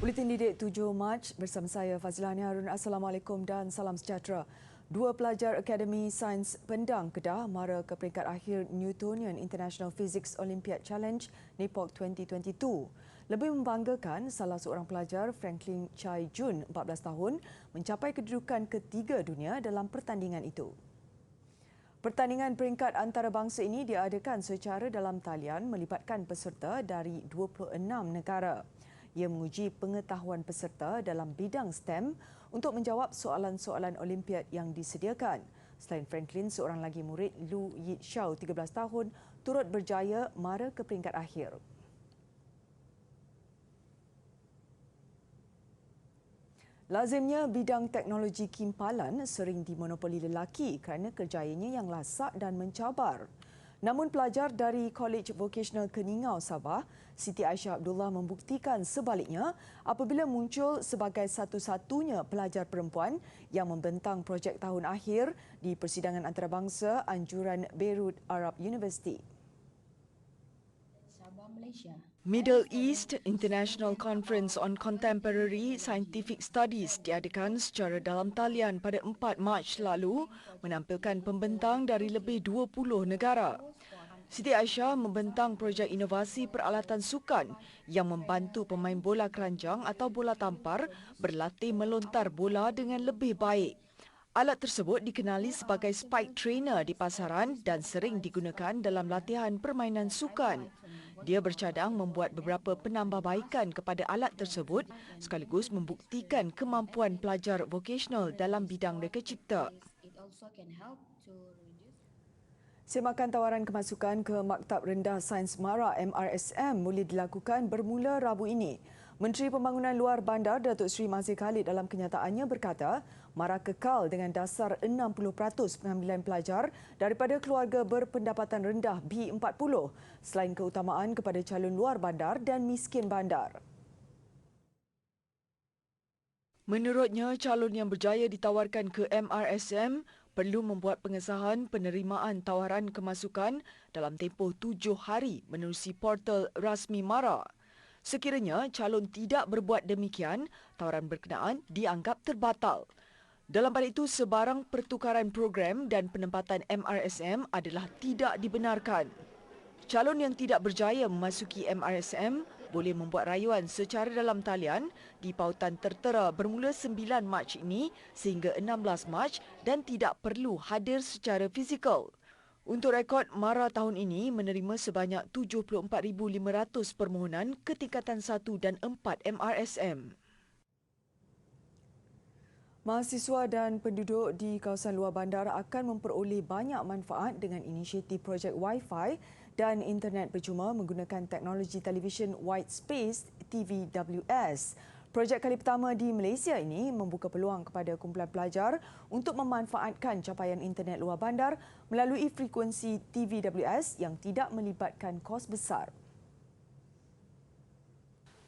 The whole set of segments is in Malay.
Buletin Didik 7 Mac bersama saya Fazilani Harun. Assalamualaikum dan salam sejahtera. Dua pelajar Akademi Sains Pendang Kedah mara ke peringkat akhir Newtonian International Physics Olympiad Challenge NIPOC 2022. Lebih membanggakan, salah seorang pelajar, Franklin Chai Jun, 14 tahun, mencapai kedudukan ketiga dunia dalam pertandingan itu. Pertandingan peringkat antarabangsa ini diadakan secara dalam talian melibatkan peserta dari 26 negara. Ia menguji pengetahuan peserta dalam bidang STEM untuk menjawab soalan-soalan Olimpiad yang disediakan. Selain Franklin, seorang lagi murid, Lu Yi Xiao, 13 tahun, turut berjaya mara ke peringkat akhir. Lazimnya bidang teknologi kimpalan sering dimonopoli lelaki kerana kerjayanya yang lasak dan mencabar. Namun pelajar dari College Vocational Keningau, Sabah, Siti Aisyah Abdullah membuktikan sebaliknya apabila muncul sebagai satu-satunya pelajar perempuan yang membentang projek tahun akhir di persidangan antarabangsa anjuran Beirut Arab University. Sabah, Malaysia. Middle East International Conference on Contemporary Scientific Studies diadakan secara dalam talian pada 4 Mac lalu menampilkan pembentang dari lebih 20 negara. Siti Aisyah membentang projek inovasi peralatan sukan yang membantu pemain bola keranjang atau bola tampar berlatih melontar bola dengan lebih baik. Alat tersebut dikenali sebagai spike trainer di pasaran dan sering digunakan dalam latihan permainan sukan. Dia bercadang membuat beberapa penambahbaikan kepada alat tersebut sekaligus membuktikan kemampuan pelajar vokasional dalam bidang reka cipta. Semakan tawaran kemasukan ke Maktab Rendah Sains Mara MRSM mula dilakukan bermula Rabu ini. Menteri Pembangunan Luar Bandar Datuk Seri Mazir Khalid dalam kenyataannya berkata, Mara kekal dengan dasar 60% pengambilan pelajar daripada keluarga berpendapatan rendah B40 selain keutamaan kepada calon luar bandar dan miskin bandar. Menurutnya, calon yang berjaya ditawarkan ke MRSM perlu membuat pengesahan penerimaan tawaran kemasukan dalam tempoh 7 hari menerusi portal rasmi Mara. Sekiranya calon tidak berbuat demikian, tawaran berkenaan dianggap terbatal. Dalam pada itu, sebarang pertukaran program dan penempatan MRSM adalah tidak dibenarkan. Calon yang tidak berjaya memasuki MRSM boleh membuat rayuan secara dalam talian di pautan tertera bermula 9 Mac ini sehingga 16 Mac dan tidak perlu hadir secara fizikal. Untuk rekod, Mara tahun ini menerima sebanyak 74,500 permohonan ke tingkatan 1 dan 4 MRSM. Mahasiswa dan penduduk di kawasan luar bandar akan memperoleh banyak manfaat dengan inisiatif projek Wi-Fi dan internet percuma menggunakan teknologi televisyen White Space TVWS. Projek kali pertama di Malaysia ini membuka peluang kepada kumpulan pelajar untuk memanfaatkan capaian internet luar bandar melalui frekuensi TVWS yang tidak melibatkan kos besar.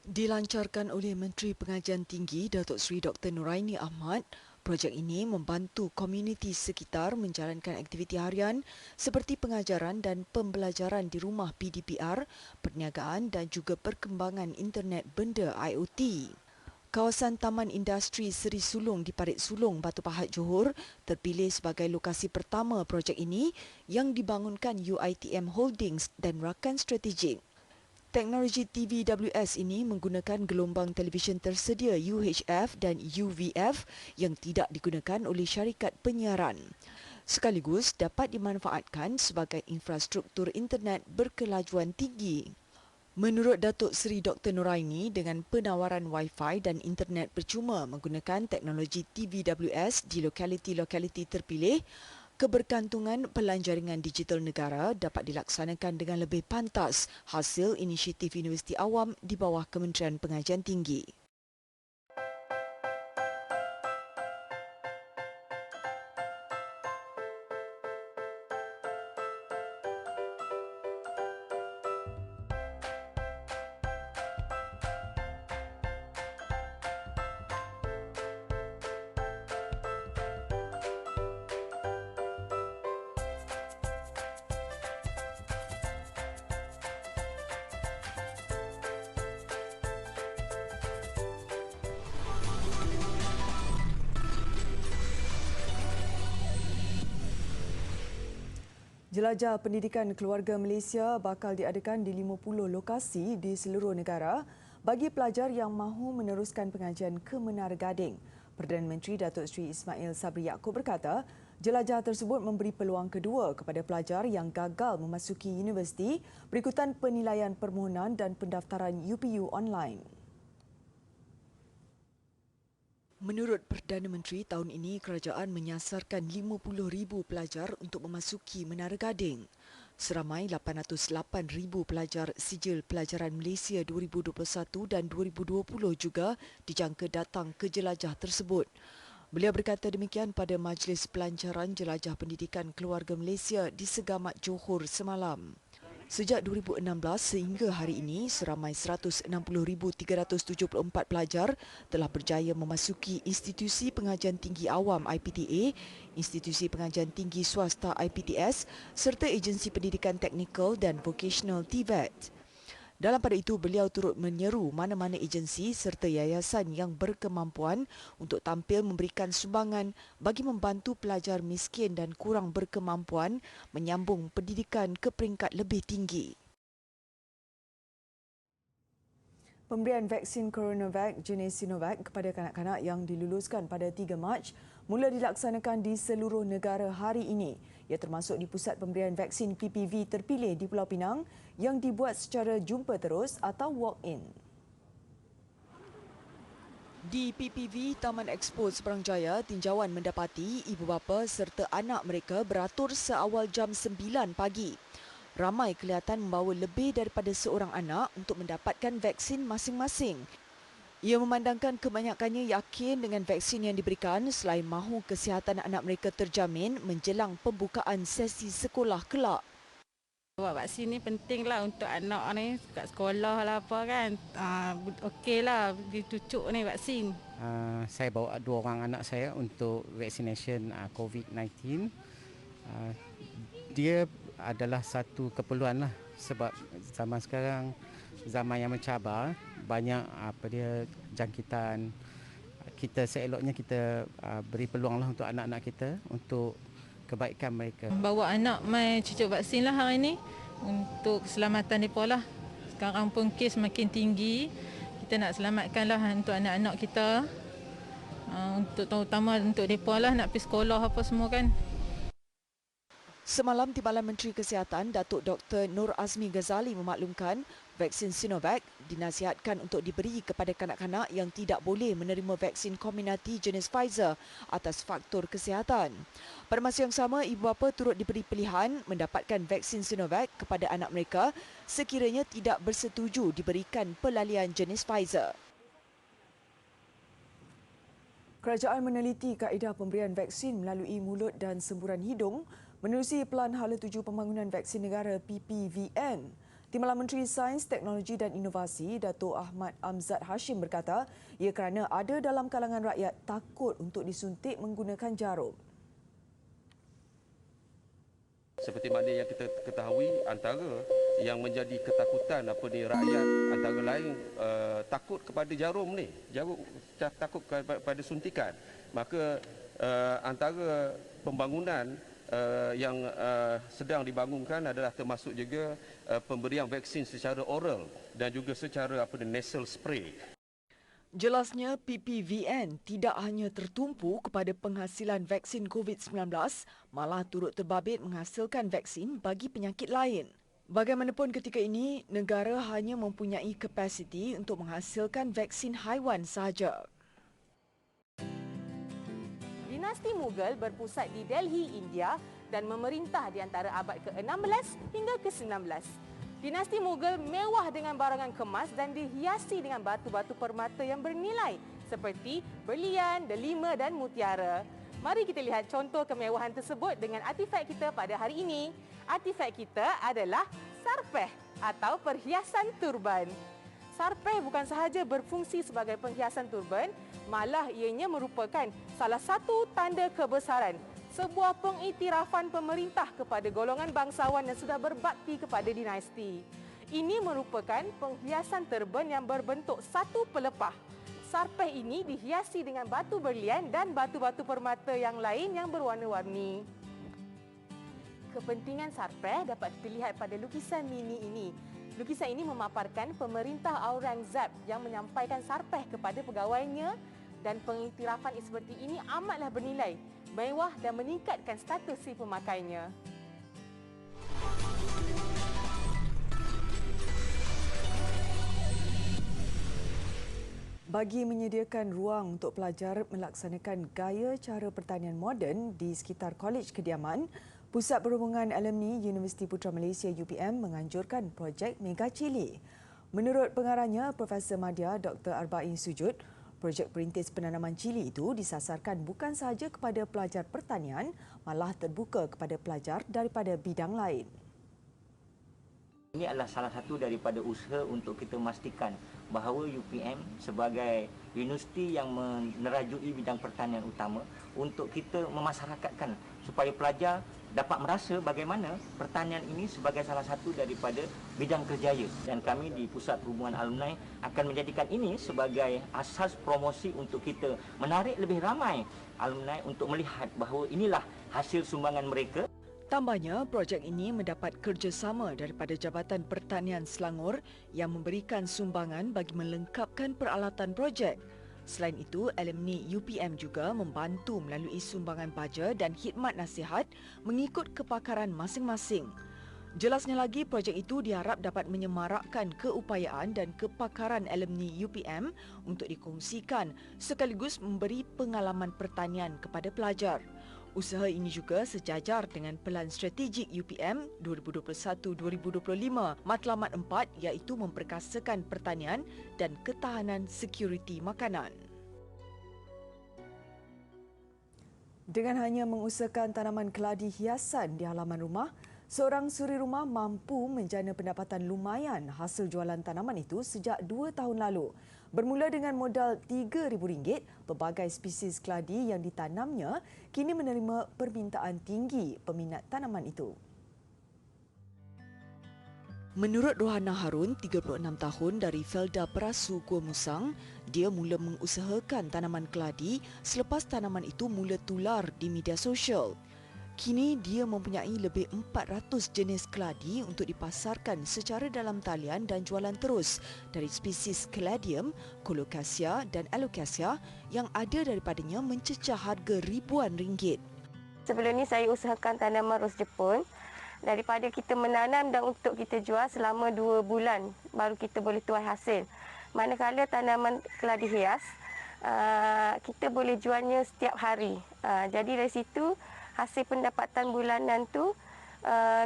Dilancarkan oleh Menteri Pengajian Tinggi Datuk Seri Dr. Nuraini Ahmad, projek ini membantu komuniti sekitar menjalankan aktiviti harian seperti pengajaran dan pembelajaran di rumah PDPR, perniagaan dan juga perkembangan internet benda IoT. Kawasan Taman Industri Seri Sulong di Parit Sulong, Batu Pahat, Johor terpilih sebagai lokasi pertama projek ini yang dibangunkan UiTM Holdings dan rakan strategik. Teknologi TVWS ini menggunakan gelombang televisyen tersedia UHF dan UVF yang tidak digunakan oleh syarikat penyiaran. Sekaligus dapat dimanfaatkan sebagai infrastruktur internet berkelajuan tinggi. Menurut Datuk Seri Dr. Nuraini, dengan penawaran Wi-Fi dan internet percuma menggunakan teknologi TVWS di lokaliti-lokaliti terpilih, kebergantungan pelanjaringan digital negara dapat dilaksanakan dengan lebih pantas hasil inisiatif Universiti Awam di bawah Kementerian Pengajian Tinggi. Jelajah pendidikan keluarga Malaysia bakal diadakan di 50 lokasi di seluruh negara bagi pelajar yang mahu meneruskan pengajian ke Menara Gading. Perdana Menteri Datuk Seri Ismail Sabri Yaakob berkata, jelajah tersebut memberi peluang kedua kepada pelajar yang gagal memasuki universiti berikutan penilaian permohonan dan pendaftaran UPU online. Menurut Perdana Menteri, tahun ini kerajaan menyasarkan 50,000 pelajar untuk memasuki Menara Gading. Seramai 808,000 pelajar sijil pelajaran Malaysia 2021 dan 2020 juga dijangka datang ke jelajah tersebut. Beliau berkata demikian pada Majlis Pelancaran Jelajah Pendidikan Keluarga Malaysia di Segamat Johor semalam. Sejak 2016 sehingga hari ini, seramai 160,374 pelajar telah berjaya memasuki Institusi Pengajian Tinggi Awam IPTA, Institusi Pengajian Tinggi Swasta IPTS serta Agensi Pendidikan Teknikal dan Vocational TVET. Dalam pada itu, beliau turut menyeru mana-mana agensi serta yayasan yang berkemampuan untuk tampil memberikan sumbangan bagi membantu pelajar miskin dan kurang berkemampuan menyambung pendidikan ke peringkat lebih tinggi. Pemberian vaksin CoronaVac jenis Sinovac kepada kanak-kanak yang diluluskan pada 3 Mac mula dilaksanakan di seluruh negara hari ini. Ia termasuk di pusat pemberian vaksin PPV terpilih di Pulau Pinang yang dibuat secara jumpa terus atau walk-in. Di PPV Taman Expo Seberang Jaya, tinjauan mendapati ibu bapa serta anak mereka beratur seawal jam 9 pagi. Ramai kelihatan membawa lebih daripada seorang anak untuk mendapatkan vaksin masing-masing. Ia memandangkan kebanyakannya yakin dengan vaksin yang diberikan selain mahu kesihatan anak mereka terjamin menjelang pembukaan sesi sekolah kelak. Buat vaksin ni pentinglah untuk anak ni kat sekolah lah apa kan. Okeylah ditucuk ni vaksin. Saya bawa 2 orang anak saya untuk vaccination COVID-19. Dia adalah satu keperluan lah sebab zaman sekarang zaman yang mencabar, banyak jangkitan. Kita seeloknya kita beri peluang lah untuk anak-anak kita untuk kebaikan mereka. Bawa anak mai cucuk vaksin lah hari ni untuk keselamatan mereka lah. Sekarang pun kes makin tinggi. Kita nak selamatkan lah untuk anak-anak kita. Untuk terutama untuk mereka lah nak pergi sekolah apa semua kan. Semalam, Timbalan Menteri Kesihatan Datuk Dr. Nur Azmi Ghazali memaklumkan vaksin Sinovac dinasihatkan untuk diberi kepada kanak-kanak yang tidak boleh menerima vaksin Comirnaty jenis Pfizer atas faktor kesihatan. Pada masa yang sama, ibu bapa turut diberi pilihan mendapatkan vaksin Sinovac kepada anak mereka sekiranya tidak bersetuju diberikan pelalian jenis Pfizer. Kerajaan meneliti kaedah pemberian vaksin melalui mulut dan semburan hidung menerusi Pelan Hala Tuju Pembangunan Vaksin Negara PPVN. Timbalan Menteri Sains, Teknologi dan Inovasi Datuk Ahmad Amzad Hashim berkata, ia kerana ada dalam kalangan rakyat takut untuk disuntik menggunakan jarum. Seperti mana yang kita ketahui, antara yang menjadi ketakutan rakyat antara lain takut kepada jarum ni, takut kepada suntikan. Maka antara pembangunan yang sedang dibangunkan adalah termasuk juga pemberian vaksin secara oral dan juga secara nasal spray. Jelasnya, PPVN tidak hanya tertumpu kepada penghasilan vaksin COVID-19, malah turut terbabit menghasilkan vaksin bagi penyakit lain. Bagaimanapun ketika ini, negara hanya mempunyai kapasiti untuk menghasilkan vaksin haiwan sahaja. Dinasti Mughal berpusat di Delhi, India dan memerintah di antara abad ke-16 hingga ke-19. Dinasti Mughal mewah dengan barangan kemas dan dihiasi dengan batu-batu permata yang bernilai seperti berlian, delima dan mutiara. Mari kita lihat contoh kemewahan tersebut dengan artifak kita pada hari ini. Artifak kita adalah sarpeh atau perhiasan turban. Sarpeh bukan sahaja berfungsi sebagai penghiasan turban, malah ianya merupakan salah satu tanda kebesaran, sebuah pengiktirafan pemerintah kepada golongan bangsawan yang sudah berbakti kepada dinasti. Ini merupakan penghiasan turban yang berbentuk satu pelepah. Sarpeh ini dihiasi dengan batu berlian dan batu-batu permata yang lain yang berwarna-warni. Kepentingan Sarpeh dapat kita lihat pada lukisan mini ini. Lukisan ini memaparkan pemerintah Aurangzeb yang menyampaikan Sarpeh kepada pegawainya, dan pengiktirafan seperti ini amatlah bernilai, mewah dan meningkatkan status si pemakainya. Bagi menyediakan ruang untuk pelajar melaksanakan gaya cara pertanian moden di sekitar Kolej Kediaman, Pusat Perhubungan Alumni Universiti Putra Malaysia UPM menganjurkan projek Mega Chili. Menurut pengarahnya, Profesor Madya Dr. Arba'i Sujud, projek perintis penanaman cili itu disasarkan bukan sahaja kepada pelajar pertanian, malah terbuka kepada pelajar daripada bidang lain. Ini adalah salah satu daripada usaha untuk kita memastikan bahawa UPM sebagai universiti yang menerajui bidang pertanian utama untuk kita memasyarakatkan supaya pelajar dapat merasa bagaimana pertanian ini sebagai salah satu daripada bidang kerjaya. Dan kami di Pusat Perhubungan Alumni akan menjadikan ini sebagai asas promosi untuk kita menarik lebih ramai alumni untuk melihat bahawa inilah hasil sumbangan mereka. Tambahnya, projek ini mendapat kerjasama daripada Jabatan Pertanian Selangor yang memberikan sumbangan bagi melengkapkan peralatan projek. Selain itu, alumni UPM juga membantu melalui sumbangan baja dan khidmat nasihat mengikut kepakaran masing-masing. Jelasnya lagi, projek itu diharap dapat menyemarakkan keupayaan dan kepakaran alumni UPM untuk dikongsikan sekaligus memberi pengalaman pertanian kepada pelajar. Usaha ini juga sejajar dengan Pelan Strategik UPM 2021-2025 Matlamat 4 iaitu memperkasakan pertanian dan ketahanan sekuriti makanan. Dengan hanya mengusahakan tanaman keladi hiasan di halaman rumah, seorang suri rumah mampu menjana pendapatan lumayan hasil jualan tanaman itu sejak 2 tahun lalu. Bermula dengan modal RM3,000, pelbagai spesies keladi yang ditanamnya kini menerima permintaan tinggi peminat tanaman itu. Menurut Rohana Harun, 36 tahun dari Felda Perasu, Gua Musang, dia mula mengusahakan tanaman keladi selepas tanaman itu mula tular di media sosial. Kini dia mempunyai lebih 400 jenis keladi untuk dipasarkan secara dalam talian dan jualan terus dari spesies Caladium, Colocasia dan Alocasia yang ada daripadanya mencecah harga ribuan ringgit. Sebelum ni saya usahakan tanaman ros Jepun. Daripada kita menanam dan untuk kita jual selama 2 bulan baru kita boleh tuai hasil. Manakala tanaman keladi hias, kita boleh jualnya setiap hari. Jadi dari situ hasil pendapatan bulanan tu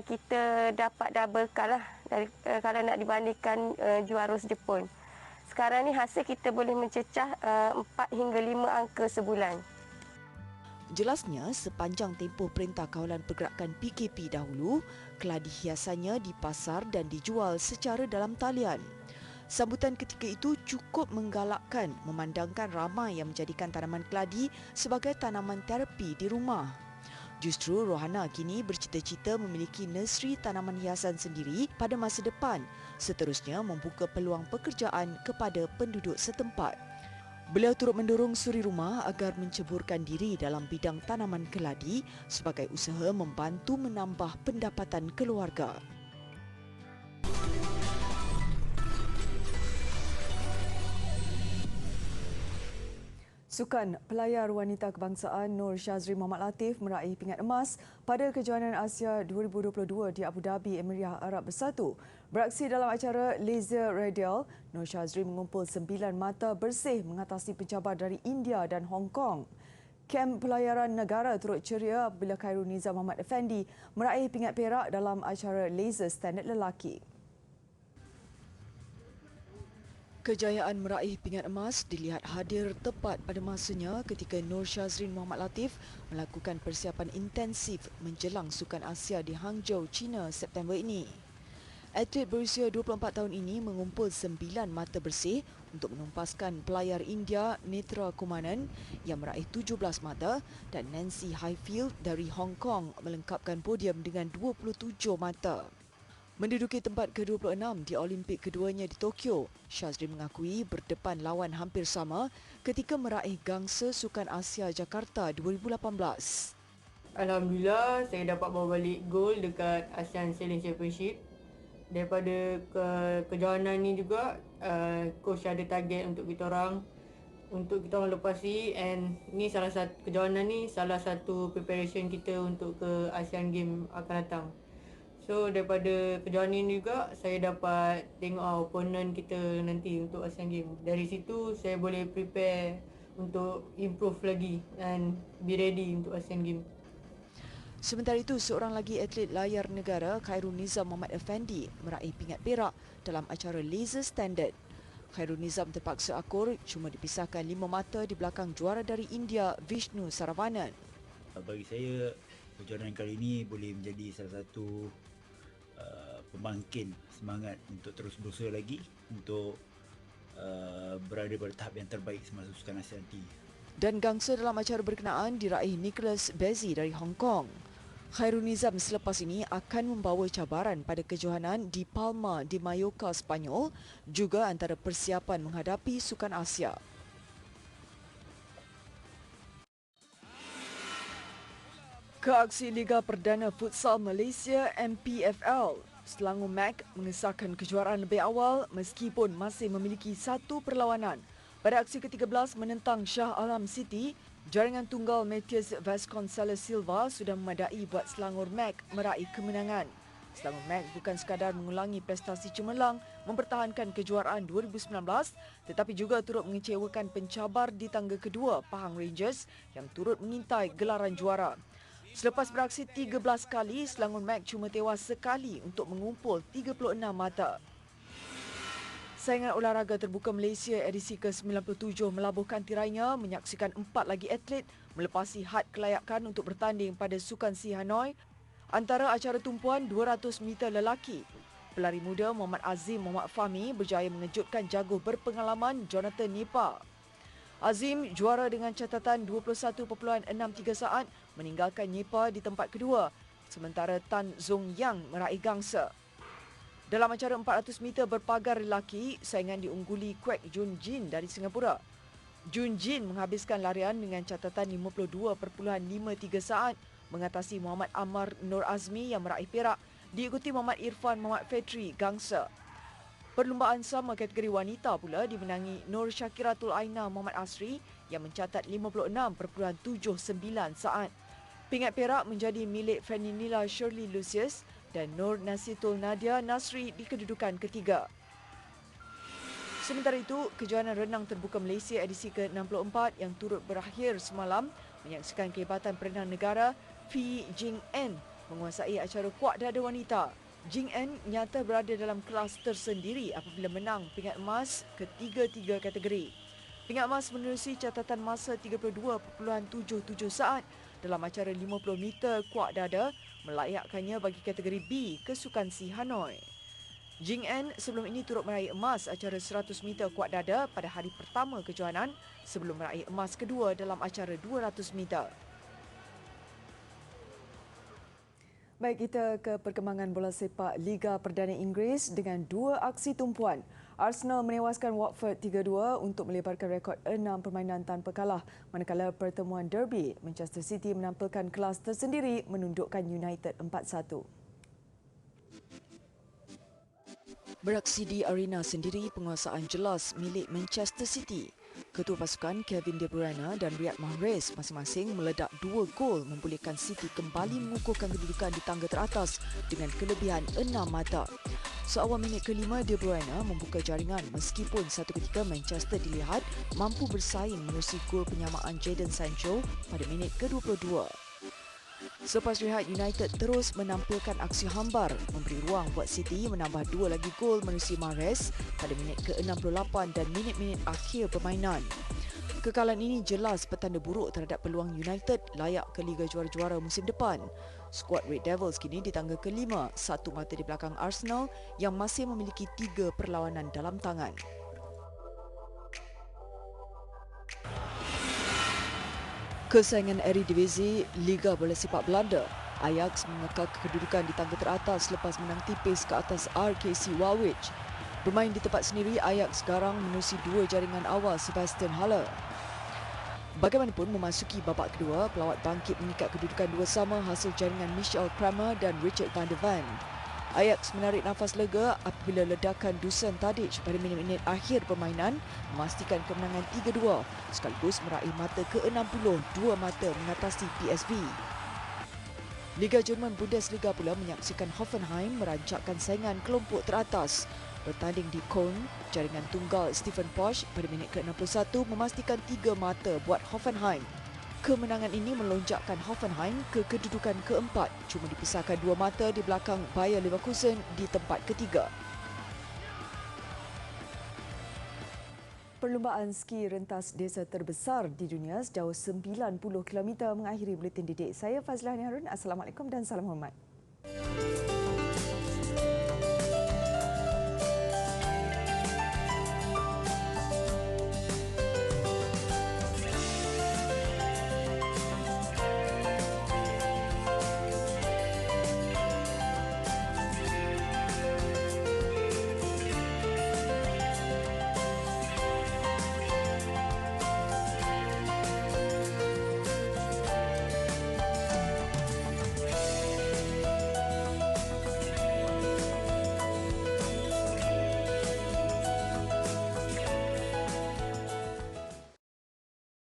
kita dapat doublekan lah dari kalau nak dibandingkan jual ros Jepun. Sekarang ni hasil kita boleh mencecah 4 hingga 5 angka sebulan. Jelasnya, sepanjang tempoh Perintah Kawalan Pergerakan PKP dahulu, keladi hiasannya dipasar dan dijual secara dalam talian. Sambutan ketika itu cukup menggalakkan memandangkan ramai yang menjadikan tanaman keladi sebagai tanaman terapi di rumah. Justru Rohana kini bercita-cita memiliki nursery tanaman hiasan sendiri pada masa depan, seterusnya membuka peluang pekerjaan kepada penduduk setempat. Beliau turut mendorong suri rumah agar menceburkan diri dalam bidang tanaman keladi sebagai usaha membantu menambah pendapatan keluarga. Sukan pelayar wanita kebangsaan Nur Shazri Mohamad Latif meraih pingat emas pada Kejohanan Asia 2022 di Abu Dhabi, Emirat Arab Bersatu. Beraksi dalam acara Laser Radial, Nur Shazri mengumpul 9 mata bersih mengatasi pencabar dari India dan Hong Kong. Kem pelayaran negara turut ceria apabila Khairul Nizam Muhammad Effendi meraih pingat perak dalam acara Laser Standard Lelaki. Kejayaan meraih pingat emas dilihat hadir tepat pada masanya ketika Nur Shazrin Mohamad Latif melakukan persiapan intensif menjelang Sukan Asia di Hangzhou, China September ini. Atlet berusia 24 tahun ini mengumpul 9 mata bersih untuk menumpaskan pelayar India Netra Kumanan yang meraih 17 mata dan Nancy Highfield dari Hong Kong melengkapkan podium dengan 27 mata. Menduduki tempat ke-26 di Olimpik keduanya di Tokyo, Shazri mengakui berdepan lawan hampir sama ketika meraih gangsa Sukan Asia Jakarta 2018. Alhamdulillah, saya dapat bawa balik gol dekat ASEAN Sailing Championship. Daripada kejohanan ni juga, coach ada target untuk kita orang lepasi, and ni salah satu kejohanan ni salah satu preparation kita untuk ke ASEAN Game akan datang. So daripada kejohanan ni juga saya dapat tengok opponent kita nanti untuk ASEAN Game. Dari situ saya boleh prepare untuk improve lagi and be ready untuk ASEAN Game. Sementara itu, seorang lagi atlet layar negara, Khairul Nizam Muhammad Effendi, meraih pingat perak dalam acara laser standard. Khairul Nizam terpaksa akur cuma dipisahkan 5 mata di belakang juara dari India, Vishnu Saravanan. Bagi saya, kejuaraan kali ini boleh menjadi salah satu pembangkit semangat untuk terus berusaha lagi untuk berada pada tahap yang terbaik semasa Sukan ASEAN T. Dan gangsa dalam acara berkenaan diraih Nicholas Bezzi dari Hong Kong. Khairul Nizam selepas ini akan membawa cabaran pada kejohanan di Palma di Mallorca, Spanyol, juga antara persiapan menghadapi Sukan Asia. Keaksi Liga Perdana Futsal Malaysia MPFL, Selangor Mac mengesahkan kejuaraan lebih awal meskipun masih memiliki satu perlawanan. Pada aksi ke-13 menentang Shah Alam City, jaringan tunggal Matthias Vasconcelos Silva sudah memadai buat Selangor Mac meraih kemenangan. Selangor Mac bukan sekadar mengulangi prestasi cemerlang mempertahankan kejuaraan 2019, tetapi juga turut mengecewakan pencabar di tangga kedua, Pahang Rangers, yang turut mengintai gelaran juara. Selepas beraksi 13 kali, Selangor Mac cuma tewas sekali untuk mengumpul 36 mata. Saingan olahraga terbuka Malaysia edisi ke-97 melabuhkan tirainya menyaksikan 4 lagi atlet melepasi had kelayakan untuk bertanding pada Sukan Si Hanoi. Antara acara tumpuan 200 meter lelaki, pelari muda Muhammad Azim Muhammad Fahmi berjaya mengejutkan jago berpengalaman Jonathan Nipa. Azim juara dengan catatan 21.63 saat meninggalkan Nipa di tempat kedua, sementara Tan Zong Yang meraih gangsa. Dalam acara 400 meter berpagar lelaki, saingan diungguli Kwek Jun Jin dari Singapura. Jun Jin menghabiskan larian dengan catatan 52.53 saat mengatasi Muhammad Ammar Nur Azmi yang meraih perak, diikuti Muhammad Irfan Muhammad Fetri gangsa. Perlumbaan sama kategori wanita pula dimenangi Nur Syakiratul Aina Muhammad Asri yang mencatat 56.79 saat. Pingat perak menjadi milik Feninila Shirley Lucius dan Nur Nasitul Nadia Nasri di kedudukan ketiga. Sementara itu, kejohanan renang terbuka Malaysia edisi ke-64 yang turut berakhir semalam menyaksikan kehebatan perenang negara Fee Jing En menguasai acara kuat dada wanita. Jing En nyata berada dalam kelas tersendiri apabila menang pingat emas ketiga-tiga kategori. Pingat emas menerusi catatan masa 32.77 saat dalam acara 50 meter kuat dada melayakkannya bagi kategori B ke Sukan Si Hanoi. Jing En sebelum ini turut meraih emas acara 100 meter kuat dada pada hari pertama kejohanan sebelum meraih emas kedua dalam acara 200 meter. Baik, kita ke perkembangan bola sepak Liga Perdana Inggeris dengan 2 aksi tumpuan. Arsenal menewaskan Watford 3-2 untuk melebarkan rekod 6 permainan tanpa kalah, manakala pertemuan derby Manchester City menampilkan kelas tersendiri menundukkan United 4-1. Beraksi di arena sendiri, penguasaan jelas milik Manchester City. Ketua pasukan Kevin De Bruyne dan Riyad Mahrez masing-masing meledak 2 gol membolehkan City kembali mengukuhkan kedudukan di tangga teratas dengan kelebihan 6 mata. Seawal minit ke-5, De Bruyne membuka jaringan meskipun satu ketika Manchester dilihat mampu bersaing menerusi gol penyamaan Jadon Sancho pada minit ke-22. Selepas rehat, United terus menampilkan aksi hambar, memberi ruang buat City menambah 2 lagi gol menerusi Mahrez pada minit ke-68 dan minit-minit akhir permainan. Kekalahan ini jelas petanda buruk terhadap peluang United layak ke Liga Juara-Juara musim depan. Skuad Red Devils kini di tangga ke-5, satu mata di belakang Arsenal yang masih memiliki 3 perlawanan dalam tangan. Kesaingan Eredivisie Liga Bola Sepak Belanda, Ajax mengekal kedudukan di tangga teratas selepas menang tipis ke atas RKC Waalwijk. Bermain di tempat sendiri, Ajax garang menerusi 2 jaringan awal Sebastian Haller. Bagaimanapun memasuki babak kedua, pelawat bangkit mengikat kedudukan dua sama hasil jaringan Michel Kramer dan Richard van der Van. Ajax menarik nafas lega apabila ledakan Dusan Tadic pada minit-minit akhir permainan memastikan kemenangan 3-2 sekaligus meraih mata ke-60 dua mata mengatasi PSV. Liga Jerman Bundesliga pula menyaksikan Hoffenheim merancakkan saingan kelompok teratas. Bertanding di Köln, jaringan tunggal Stefan Posch pada minit ke-61 memastikan 3 mata buat Hoffenheim. Kemenangan ini melonjakkan Hoffenheim ke kedudukan keempat, cuma dipisahkan 2 mata di belakang Bayer Leverkusen di tempat ketiga. Perlumbaan ski rentas desa terbesar di dunia sejauh 90 km mengakhiri buletin didik. Saya Fazlani Harun. Assalamualaikum dan salam hormat.